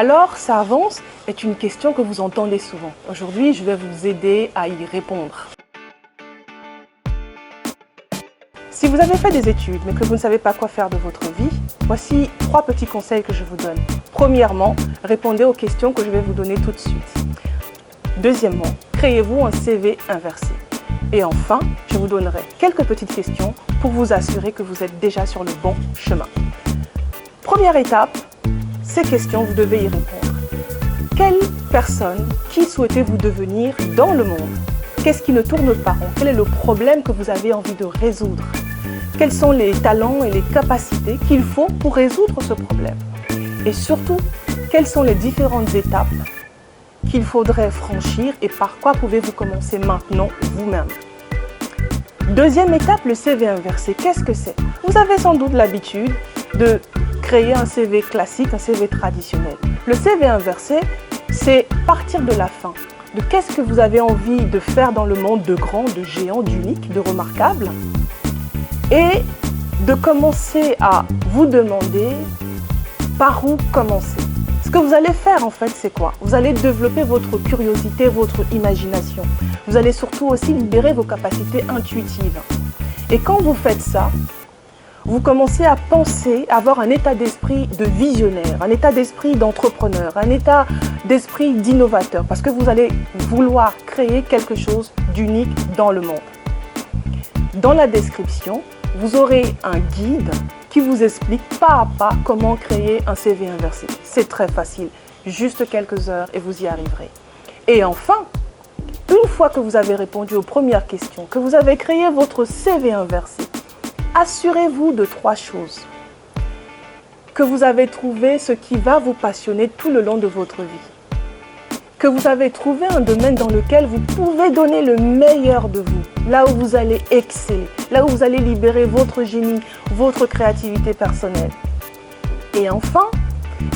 Alors, ça avance est une question que vous entendez souvent. Aujourd'hui, je vais vous aider à y répondre. Si vous avez fait des études, mais que vous ne savez pas quoi faire de votre vie, voici 3 petits conseils que je vous donne. Premièrement, répondez aux questions que je vais vous donner tout de suite. Deuxièmement, créez-vous un CV inversé. Et enfin, je vous donnerai quelques petites questions pour vous assurer que vous êtes déjà sur le bon chemin. Première étape, ces questions, vous devez y répondre. Quelle personne, qui souhaitez-vous devenir dans le monde? Qu'est-ce qui ne tourne pas rond? Quel est le problème que vous avez envie de résoudre? Quels sont les talents et les capacités qu'il faut pour résoudre ce problème? Et surtout, quelles sont les différentes étapes qu'il faudrait franchir et par quoi pouvez-vous commencer maintenant vous-même? Deuxième étape, le CV inversé. Qu'est-ce que c'est? Vous avez sans doute l'habitude de créer un CV classique, un CV traditionnel. Le CV inversé, c'est partir de la fin, de qu'est-ce que vous avez envie de faire dans le monde, de grand, de géant, d'unique, de remarquable, et de commencer à vous demander par où commencer. Ce que vous allez faire en fait, c'est quoi? Vous allez développer votre curiosité, votre imagination. Vous allez surtout aussi libérer vos capacités intuitives. Et quand vous faites ça, vous commencez à penser, à avoir un état d'esprit de visionnaire, un état d'esprit d'entrepreneur, un état d'esprit d'innovateur, parce que vous allez vouloir créer quelque chose d'unique dans le monde. Dans la description, vous aurez un guide qui vous explique pas à pas comment créer un CV inversé. C'est très facile, juste quelques heures et vous y arriverez. Et enfin, une fois que vous avez répondu aux premières questions, que vous avez créé votre CV inversé, assurez-vous de 3 choses. Que vous avez trouvé ce qui va vous passionner tout le long de votre vie. Que vous avez trouvé un domaine dans lequel vous pouvez donner le meilleur de vous, là où vous allez exceller, là où vous allez libérer votre génie, votre créativité personnelle. Et enfin,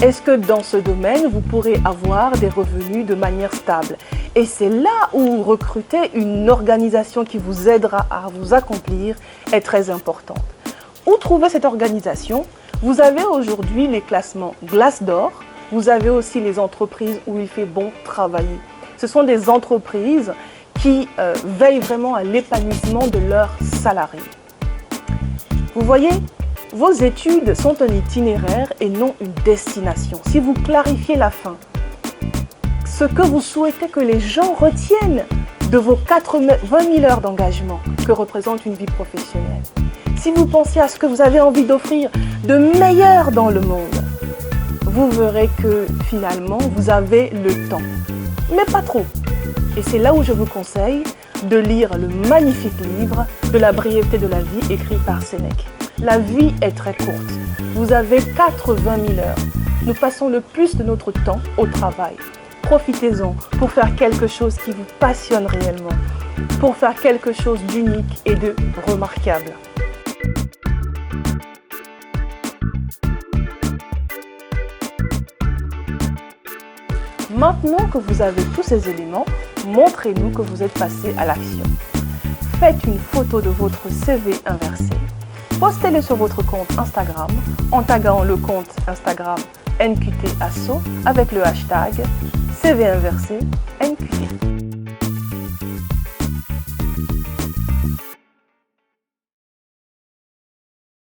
est-ce que dans ce domaine, vous pourrez avoir des revenus de manière stable? Et c'est là où recruter une organisation qui vous aidera à vous accomplir est très importante. Où trouver cette organisation? Vous avez aujourd'hui les classements Glassdoor. Vous avez aussi les entreprises où il fait bon travailler. Ce sont des entreprises qui veillent vraiment à l'épanouissement de leurs salariés. Vous voyez, vos études sont un itinéraire et non une destination. Si vous clarifiez la fin, ce que vous souhaitez que les gens retiennent de vos 20 000 heures d'engagement que représente une vie professionnelle, si vous pensez à ce que vous avez envie d'offrir de meilleur dans le monde, vous verrez que finalement, vous avez le temps, mais pas trop. Et c'est là où je vous conseille de lire le magnifique livre de la brièveté de la vie écrit par Sénèque. La vie est très courte. Vous avez 80 000 heures. Nous passons le plus de notre temps au travail. Profitez-en pour faire quelque chose qui vous passionne réellement, pour faire quelque chose d'unique et de remarquable. Maintenant que vous avez tous ces éléments, montrez-nous que vous êtes passé à l'action. Faites une photo de votre CV inversé. Postez-le sur votre compte Instagram en taguant le compte Instagram NQT Asso avec le hashtag CV inversé NQT.